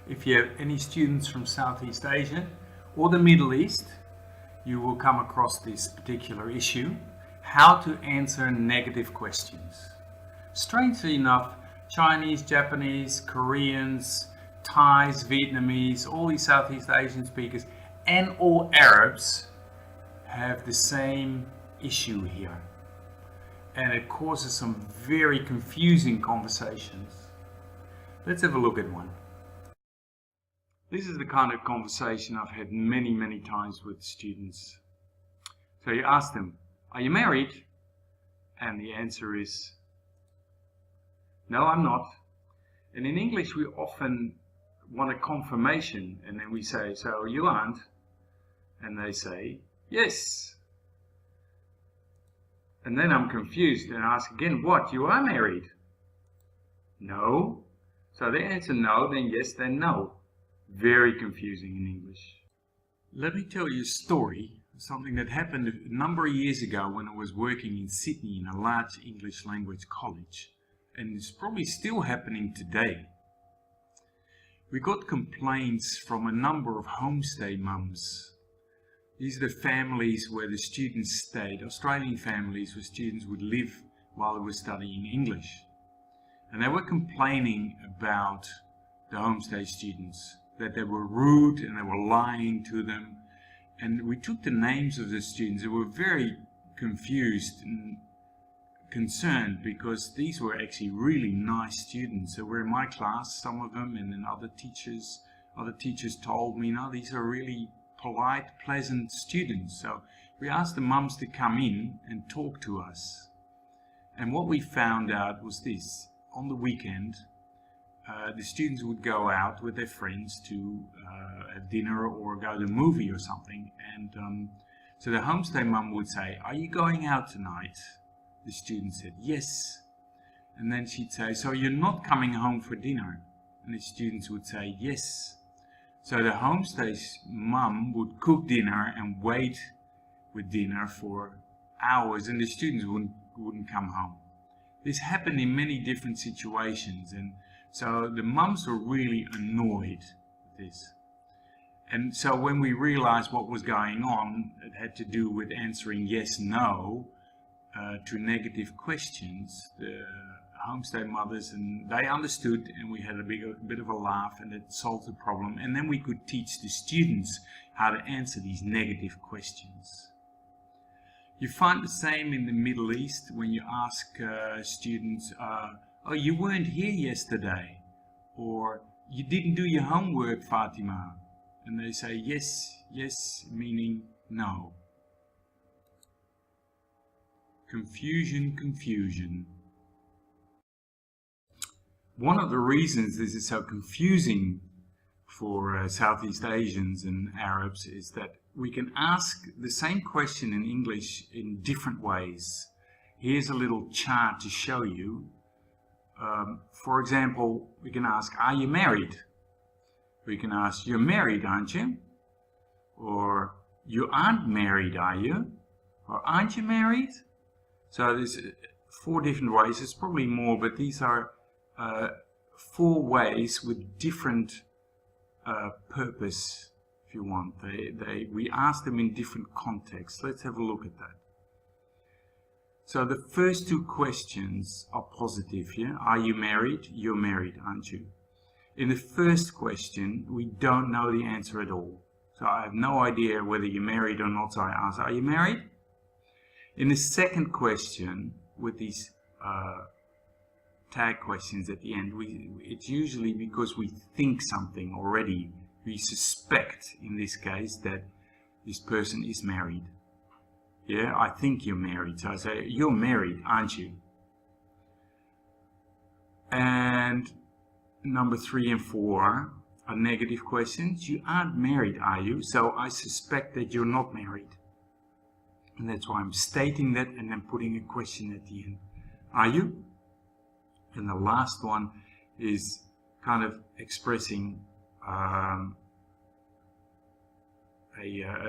If you have any students from Southeast Asia or the Middle East, you will come across this particular issue: how to answer negative questions. Strangely enough, Chinese, Japanese, Koreans, Thais, Vietnamese, all these Southeast Asian speakers and all Arabs have the same issue here. And it causes some very confusing conversations. Let's have a look at one. This is the kind of conversation I've had many times with students. So you ask them, are you married? And the answer is, no, I'm not. And in English we often want a confirmation, and then we say, so you aren't? And they say, yes. And then I'm confused and ask again, what, you are married? No. So they answer no, then yes, then no. Very confusing in English. Let me tell you a story, something that happened a number of years ago when I was working in Sydney in a large English language college. And it's probably still happening today. We got complaints from a number of homestay mums. These are the families where the students stayed, Australian families where students would live while they were studying English. And they were complaining about the homestay students, that they were rude and they were lying to them. And we took the names of the students. They were very confused and concerned because these were actually really nice students. They were in my class, some of them, and then other teachers told me, no, these are really polite, pleasant students. So we asked the mums to come in and talk to us. And what we found out was this: on the weekend, the students would go out with their friends to have dinner or go to a movie or something. And so the homestay mum would say, are you going out tonight? The student said, yes. And then she'd say, so you're not coming home for dinner? And the students would say, yes. So the homestay's mum would cook dinner and wait with dinner for hours, and the students wouldn't come home. This happened in many different situations, and so the mums were really annoyed with this. And so when we realized what was going on, it had to do with answering yes, no to negative questions. The homestay mothers, and they understood, and we had a bit of a laugh, and it solved the problem. And then we could teach the students how to answer these negative questions. You find the same in the Middle East when you ask students, oh, you weren't here yesterday, or you didn't do your homework, Fatima. And they say yes, yes, meaning no. Confusion, confusion. One of the reasons this is so confusing for Southeast Asians and Arabs is that we can ask the same question in English in different ways. Here's a little chart to show you. For example, we can ask, are you married? We can ask, you're married, aren't you? Or, you aren't married, are you? Or, aren't you married? So there's 4 different ways. There's probably more, but these are 4 ways with different purpose, if you want. We ask them in different contexts. Let's have a look at that. So the first 2 questions are positive here. Are you married? You're married, aren't you? In the first question, we don't know the answer at all. So I have no idea whether you're married or not, so I ask, are you married? In the second question, with these tag questions at the end, it's usually because we think something already. We suspect, in this case, that this person is married. Yeah, I think you're married. So I say, you're married, aren't you? And number 3 and 4 are negative questions. You aren't married, are you? So I suspect that you're not married. And that's why I'm stating that and then putting a question at the end. Are you? And the last one is kind of expressing a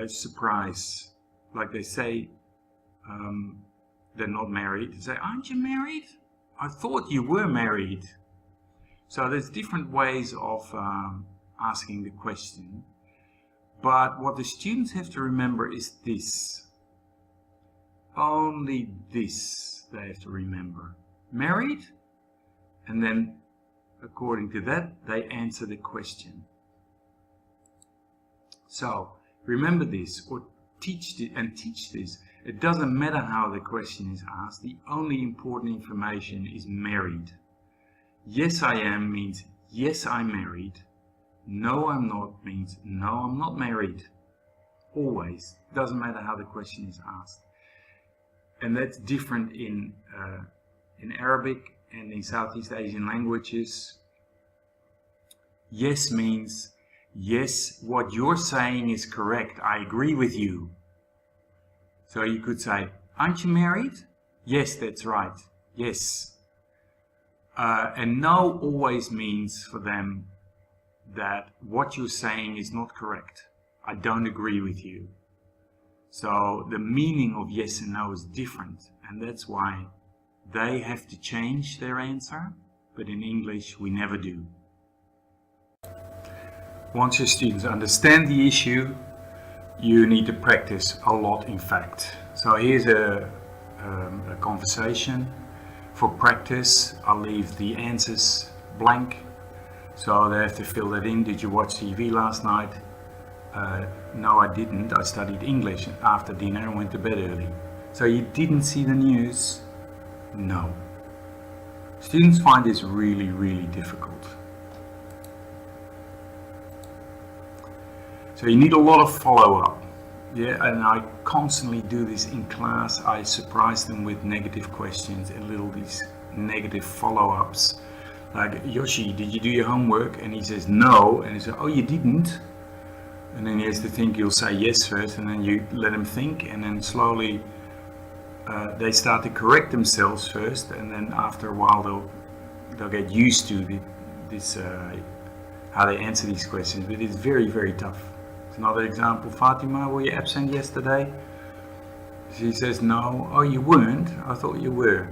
surprise. Like they say they're not married. They say, aren't you married? I thought you were married. So there's different ways of asking the question. But what the students have to remember is this. Only this they have to remember. Married, and then according to that they answer the question. So remember this, or teach this. It doesn't matter how the question is asked. The only important information is married. Yes I am means yes I'm married. No I'm not means no I'm not married. Always. Doesn't matter how the question is asked. And that's different in Arabic and in Southeast Asian languages. Yes means yes, what you're saying is correct. I agree with you. So you could say, aren't you married? Yes, that's right. Yes. And no always means for them that what you're saying is not correct. I don't agree with you. So the meaning of yes and no is different, and that's why they have to change their answer, but in English we never do. Once your students understand the issue, you need to practice a lot, in fact. So here's a conversation. For practice, I'll leave the answers blank, so they have to fill that in. Did you watch TV last night? No, I didn't. I studied English after dinner and went to bed early. So you didn't see the news? No. Students find this really, really difficult. So you need a lot of follow-up. Yeah, and I constantly do this in class. I surprise them with negative questions and these negative follow-ups. Like, Yoshi, did you do your homework? And he says no, and he says, oh, you didn't? And then he has to think. You'll say yes first, and then you let him think, and then slowly they start to correct themselves first, and then after a while they'll get used to this how they answer these questions. But it's very, very tough. Another example, Fatima, were you absent yesterday? She says no. Oh, you weren't? I thought you were.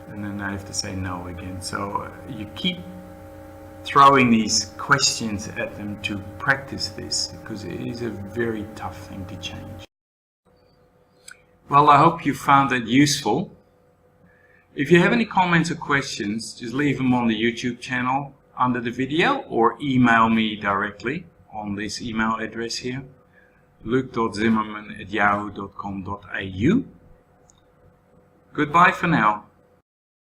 And then I have to say no again. So you keep throwing these questions at them to practice this, because it is a very tough thing to change. Well, I hope you found that useful. If you have any comments or questions, just leave them on the YouTube channel under the video, or email me directly on this email address here, luc.zimmerman@yahoo.com.au. Goodbye for now.